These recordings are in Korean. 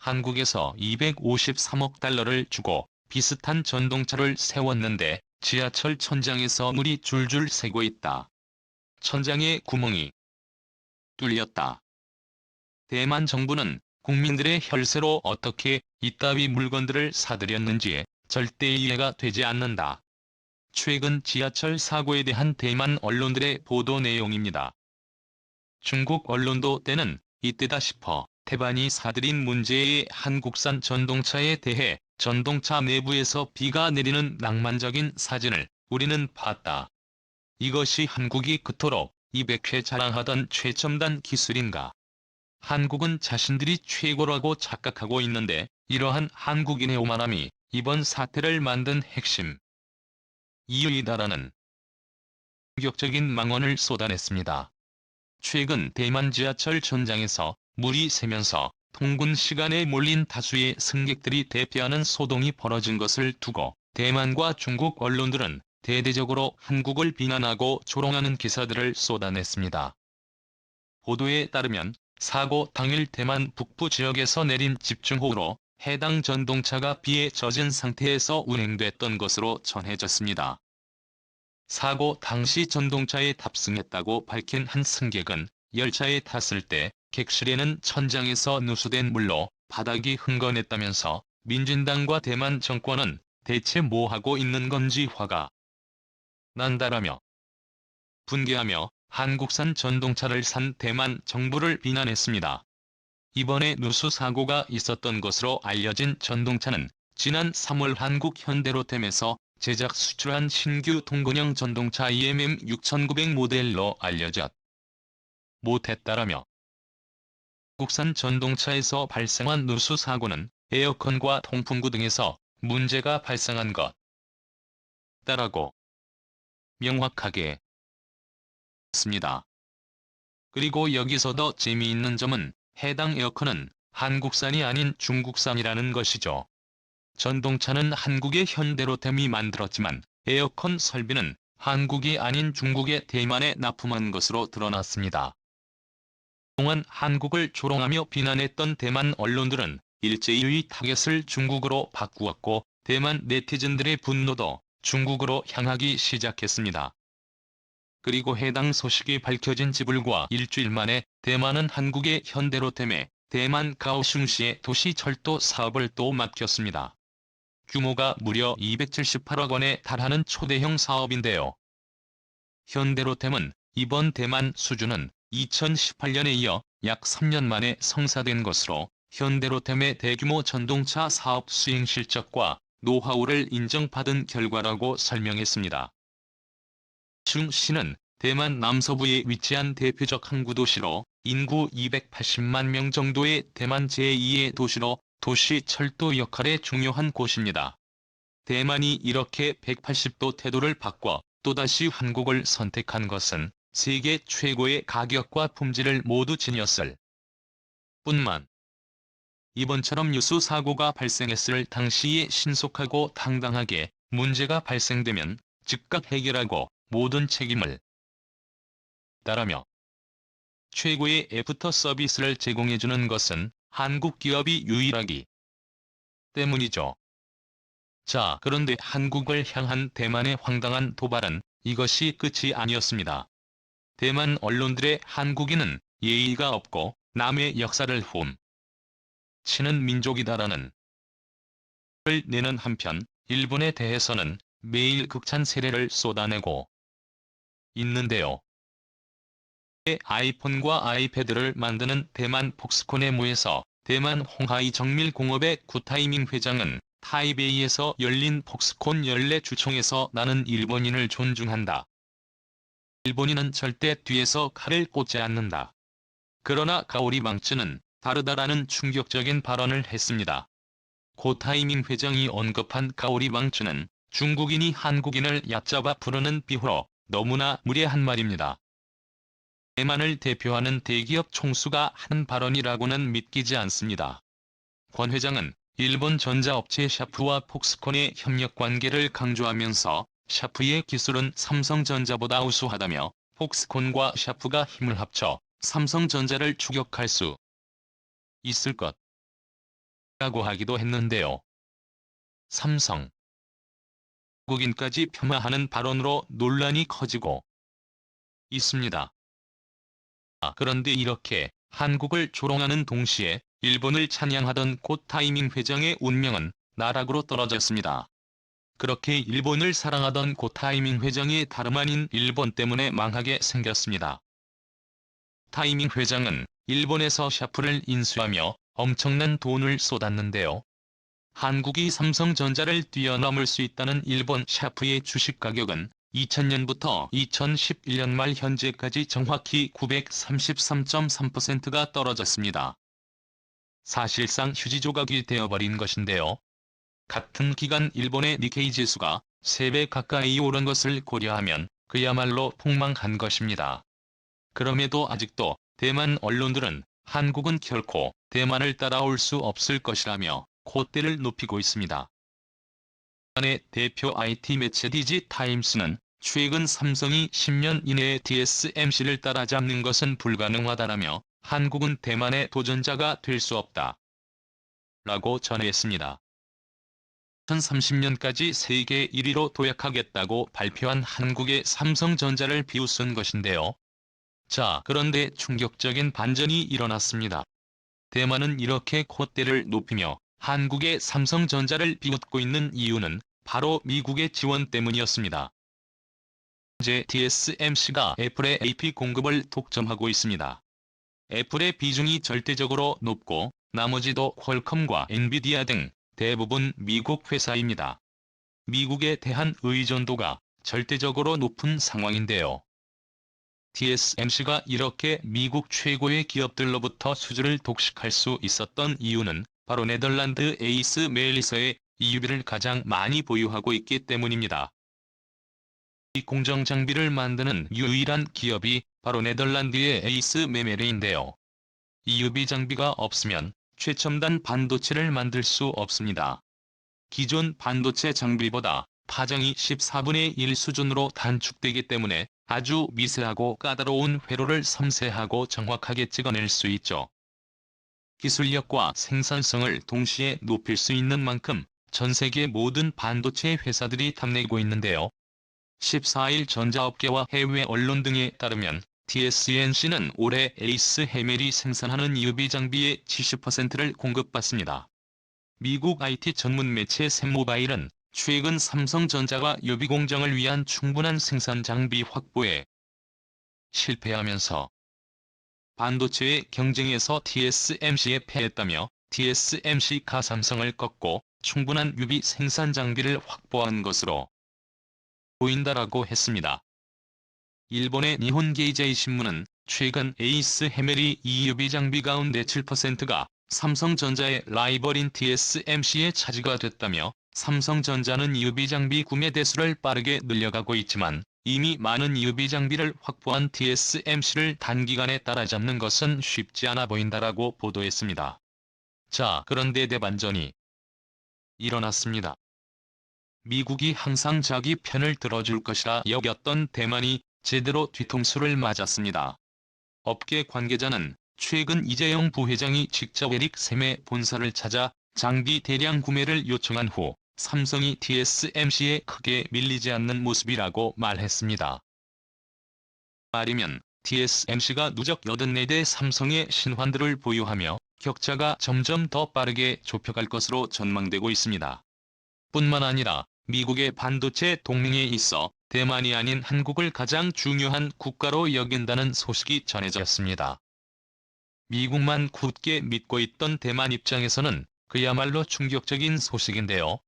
한국에서 253억 달러를 주고 비슷한 전동차를 세웠는데 지하철 천장에서 물이 줄줄 새고 있다. 천장에 구멍이 뚫렸다. 대만 정부는 국민들의 혈세로 어떻게 이따위 물건들을 사들였는지 절대 이해가 되지 않는다. 최근 지하철 사고에 대한 대만 언론들의 보도 내용입니다. 중국 언론도 때는 이때다 싶어 태반이 사들인 문제의 한국산 전동차에 대해 전동차 내부에서 비가 내리는 낭만적인 사진을 우리는 봤다. 이것이 한국이 그토록 200회 자랑하던 최첨단 기술인가? 한국은 자신들이 최고라고 착각하고 있는데 이러한 한국인의 오만함이 이번 사태를 만든 핵심 이유이다라는 충격적인 망언을 쏟아냈습니다. 최근 대만 지하철 천장에서 물이 새면서 통근 시간에 몰린 다수의 승객들이 대피하는 소동이 벌어진 것을 두고 대만과 중국 언론들은 대대적으로 한국을 비난하고 조롱하는 기사들을 쏟아냈습니다. 보도에 따르면 사고 당일 대만 북부 지역에서 내린 집중호우로 해당 전동차가 비에 젖은 상태에서 운행됐던 것으로 전해졌습니다. 사고 당시 전동차에 탑승했다고 밝힌 한 승객은 열차에 탔을 때 객실에는 천장에서 누수된 물로 바닥이 흥건했다면서 민진당과 대만 정권은 대체 뭐 하고 있는 건지 화가 난다라며 분개하며 한국산 전동차를 산 대만 정부를 비난했습니다. 이번에 누수 사고가 있었던 것으로 알려진 전동차는 지난 3월 한국 현대로템에서 제작 수출한 신규 동근형 전동차 EMM 6900 모델로 알려졌 못했다라며 국산 전동차에서 발생한 누수 사고는 에어컨과 통풍구 등에서 문제가 발생한 것다라고 명확하게 했습니다. 그리고 여기서 더 재미있는 점은 해당 에어컨은 한국산이 아닌 중국산이라는 것이죠. 전동차는 한국의 현대로템이 만들었지만 에어컨 설비는 한국이 아닌 중국의 대만에 납품한 것으로 드러났습니다. 그동안 한국을 조롱하며 비난했던 대만 언론들은 일제히 타겟을 중국으로 바꾸었고 대만 네티즌들의 분노도 중국으로 향하기 시작했습니다. 그리고 해당 소식이 밝혀진 지 불과 일주일 만에 대만은 한국의 현대로템에 대만 가오슝시의 도시철도 사업을 또 맡겼습니다. 규모가 무려 278억 원에 달하는 초대형 사업인데요. 현대로템은 이번 대만 수주는 2018년에 이어 약 3년 만에 성사된 것으로 현대로템의 대규모 전동차 사업 수행 실적과 노하우를 인정받은 결과라고 설명했습니다. 슝시는 대만 남서부에 위치한 대표적 항구도시로 인구 280만 명 정도의 대만 제2의 도시로 도시 철도 역할에 중요한 곳입니다. 대만이 이렇게 180도 태도를 바꿔 또다시 한국을 선택한 것은 세계 최고의 가격과 품질을 모두 지녔을 뿐만 이번처럼 유수 사고가 발생했을 당시에 신속하고 당당하게 문제가 발생되면 즉각 해결하고 모든 책임을 따라며 최고의 애프터 서비스를 제공해주는 것은 한국 기업이 유일하기 때문이죠. 자, 그런데 한국을 향한 대만의 황당한 도발은 이것이 끝이 아니었습니다. 대만 언론들의 한국인은 예의가 없고 남의 역사를 훔치는 민족이다라는 를 내는 한편 일본에 대해서는 매일 극찬 세례를 쏟아내고 있는데요. 아이폰과 아이패드를 만드는 대만 폭스콘의 대만 홍하이 정밀공업의 구타이밍 회장은 타이베이에서 열린 폭스콘 연례 주총에서 나는 일본인을 존중한다. 일본인은 절대 뒤에서 칼을 꽂지 않는다. 그러나 가오리망츠는 다르다라는 충격적인 발언을 했습니다. 고타이밍 회장이 언급한 가오리망츠는 중국인이 한국인을 얕잡아 부르는 비호로 너무나 무례한 말입니다. 대만을 대표하는 대기업 총수가 한 발언이라고는 믿기지 않습니다. 권 회장은 일본 전자업체 샤프와 폭스콘의 협력관계를 강조하면서 샤프의 기술은 삼성전자보다 우수하다며 폭스콘과 샤프가 힘을 합쳐 삼성전자를 추격할 수 있을 것 라고 하기도 했는데요. 삼성 국인까지 폄하하는 발언으로 논란이 커지고 있습니다. 그런데 이렇게 한국을 조롱하는 동시에 일본을 찬양하던 고타이밍 회장의 운명은 나락으로 떨어졌습니다. 그렇게 일본을 사랑하던 고타이밍 회장이 다름 아닌 일본 때문에 망하게 생겼습니다. 타이밍 회장은 일본에서 샤프를 인수하며 엄청난 돈을 쏟았는데요. 한국이 삼성전자를 뛰어넘을 수 있다는 일본 샤프의 주식 가격은 2000년부터 2011년 말 현재까지 정확히 933.3%가 떨어졌습니다. 사실상 휴지 조각이 되어버린 것인데요. 같은 기간 일본의 니케이 지수가 3배 가까이 오른 것을 고려하면 그야말로 폭망한 것입니다. 그럼에도 아직도 대만 언론들은 한국은 결코 대만을 따라올 수 없을 것이라며 콧대를 높이고 있습니다. 대만의 대표 IT 매체 디지타임스는 최근 삼성이 10년 이내에 TSMC를 따라잡는 것은 불가능하다라며 한국은 대만의 도전자가 될 수 없다 라고 전했습니다. 2030년까지 세계 1위로 도약하겠다고 발표한 한국의 삼성전자를 비웃은 것인데요. 자, 그런데 충격적인 반전이 일어났습니다. 대만은 이렇게 콧대를 높이며 한국의 삼성전자를 비웃고 있는 이유는 바로 미국의 지원 때문이었습니다. 현재 TSMC가 애플의 AP 공급을 독점하고 있습니다. 애플의 비중이 절대적으로 높고 나머지도 퀄컴과 엔비디아 등 대부분 미국 회사입니다. 미국에 대한 의존도가 절대적으로 높은 상황인데요. TSMC가 이렇게 미국 최고의 기업들로부터 수주를 독식할 수 있었던 이유는 바로 네덜란드 에이스 멜리서의 EUV를 가장 많이 보유하고 있기 때문입니다. 이 공정 장비를 만드는 유일한 기업이 바로 네덜란드의 에이스 메메리인데요. EUV 장비가 없으면 최첨단 반도체를 만들 수 없습니다. 기존 반도체 장비보다 파장이 14분의 1 수준으로 단축되기 때문에 아주 미세하고 까다로운 회로를 섬세하고 정확하게 찍어낼 수 있죠. 기술력과 생산성을 동시에 높일 수 있는 만큼 전 세계 모든 반도체 회사들이 탐내고 있는데요. 14일 전자업계와 해외 언론 등에 따르면 TSMC는 올해 에이스 헤멜이 생산하는 EUV 장비의 70%를 공급받습니다. 미국 IT 전문 매체 샘모바일은 최근 삼성전자가予備 공정을 위한 충분한 생산 장비 확보에 실패하면서 반도체의 경쟁에서 TSMC에 패했다며 TSMC가 삼성을 꺾고 충분한予備 생산 장비를 확보한 것으로 보인다라고 했습니다. 일본의 니혼게이제이 신문은 최근 에이스 헤멜이 EUV 장비 가운데 7%가 삼성전자의 라이벌인 TSMC의 차지가 됐다며 삼성전자는 EUV 장비 구매 대수를 빠르게 늘려가고 있지만 이미 많은 EUV 장비를 확보한 TSMC를 단기간에 따라잡는 것은 쉽지 않아 보인다라고 보도했습니다. 자, 그런데 대반전이 일어났습니다. 미국이 항상 자기 편을 들어줄 것이라 여겼던 대만이 제대로 뒤통수를 맞았습니다. 업계 관계자는 최근 이재용 부회장이 직접 에릭셈의 본사를 찾아 장비 대량 구매를 요청한 후 삼성이 TSMC에 크게 밀리지 않는 모습이라고 말했습니다. 말이면 TSMC가 누적 84대 삼성의 신환들을 보유하며 격차가 점점 더 빠르게 좁혀갈 것으로 전망되고 있습니다. 뿐만 아니라 미국의 반도체 동맹에 있어 대만이 아닌 한국을 가장 중요한 국가로 여긴다는 소식이 전해졌습니다. 미국만 굳게 믿고 있던 대만 입장에서는 그야말로 충격적인 소식인데요.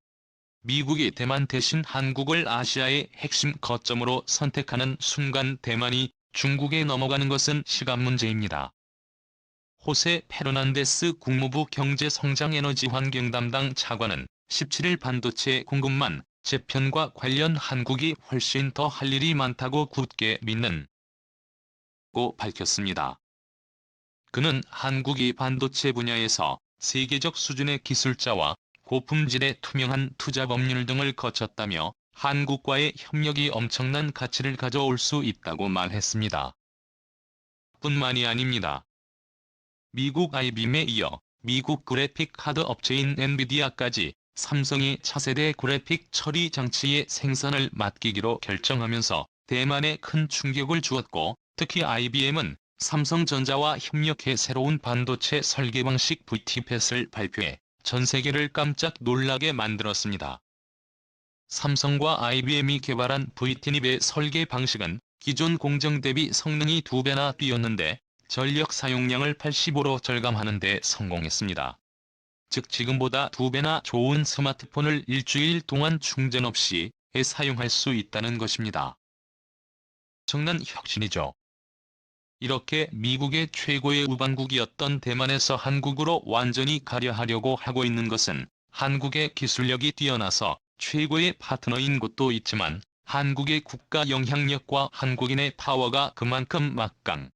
미국이 대만 대신 한국을 아시아의 핵심 거점으로 선택하는 순간 대만이 중국에 넘어가는 것은 시간 문제입니다. 호세 페르난데스 국무부 경제성장에너지환경 담당 차관은 17일 반도체 공급만 재편과 관련 한국이 훨씬 더 할 일이 많다고 굳게 믿는 고 밝혔습니다. 그는 한국이 반도체 분야에서 세계적 수준의 기술자와 고품질의 투명한 투자 법률 등을 거쳤다며 한국과의 협력이 엄청난 가치를 가져올 수 있다고 말했습니다. 뿐만이 아닙니다. 미국 IBM에 이어 미국 그래픽 카드 업체인 엔비디아까지 삼성이 차세대 그래픽 처리 장치의 생산을 맡기기로 결정하면서 대만에 큰 충격을 주었고, 특히 IBM은 삼성전자와 협력해 새로운 반도체 설계 방식 VTPET을 발표해 전 세계를 깜짝 놀라게 만들었습니다. 삼성과 IBM이 개발한 VTNIP의 설계 방식은 기존 공정 대비 성능이 2배나 뛰었는데 전력 사용량을 85% 절감하는 데 성공했습니다. 즉 지금보다 2배나 좋은 스마트폰을 일주일 동안 충전 없이 사용할 수 있다는 것입니다. 엄청난 혁신이죠. 이렇게 미국의 최고의 우방국이었던 대만에서 한국으로 완전히 가려하려고 하고 있는 것은 한국의 기술력이 뛰어나서 최고의 파트너인 곳도 있지만 한국의 국가 영향력과 한국인의 파워가 그만큼 막강,